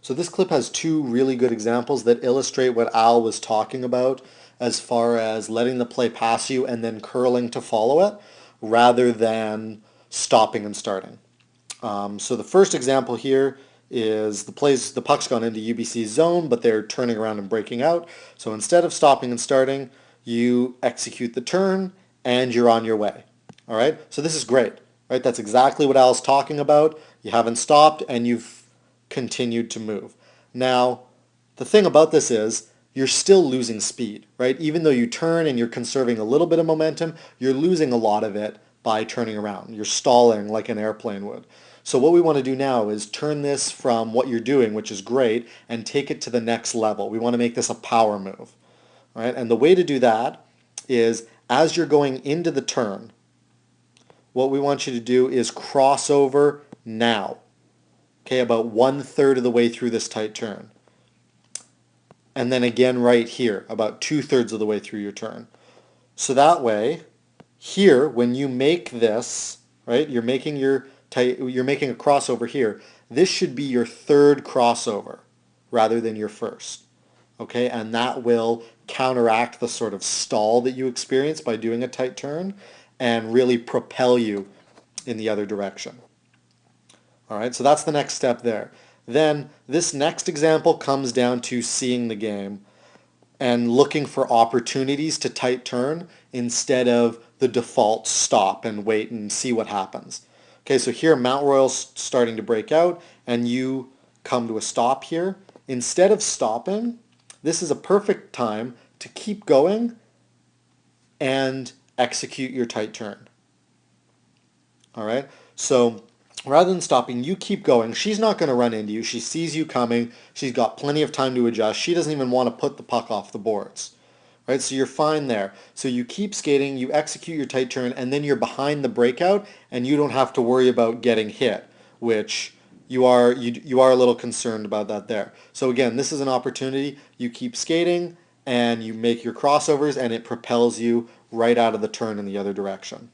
So this clip has two really good examples that illustrate what Al was talking about as far as letting the play pass you and then curling to follow it rather than stopping and starting. So the first example here is the puck's gone into UBC's zone, but they're turning around and breaking out. So instead of stopping and starting, you execute the turn and you're on your way. All right, so this is great, right? That's exactly what Al's talking about. You haven't stopped and you've continued to move. Now, the thing about this is you're still losing speed, right? Even though you turn and you're conserving a little bit of momentum, you're losing a lot of it by turning around. You're stalling like an airplane would. So what we want to do now is turn this from what you're doing, which is great, and take it to the next level. We want to make this a power move. All right? And the way to do that is as you're going into the turn, what we want you to do is cross over now. Okay, about 1/3 of the way through this tight turn. And then again right here, about 2/3 of the way through your turn. So that way, here, when you make this, right, you're making a crossover here. This should be your third crossover rather than your first. Okay, and that will counteract the sort of stall that you experience by doing a tight turn and really propel you in the other direction. All right, so that's the next step there. Then this next example comes down to seeing the game and looking for opportunities to tight turn instead of the default stop and wait and see what happens. Okay, so here Mount Royal's starting to break out and you come to a stop here. Instead of stopping, this is a perfect time to keep going and execute your tight turn. All right, so rather than stopping, you keep going. She's not going to run into you. She sees you coming. She's got plenty of time to adjust. She doesn't even want to put the puck off the boards. Right? So you're fine there. So you keep skating, you execute your tight turn, and then you're behind the breakout, and you don't have to worry about getting hit, which you are a little concerned about that there. So again, this is an opportunity. You keep skating, and you make your crossovers, and it propels you right out of the turn in the other direction.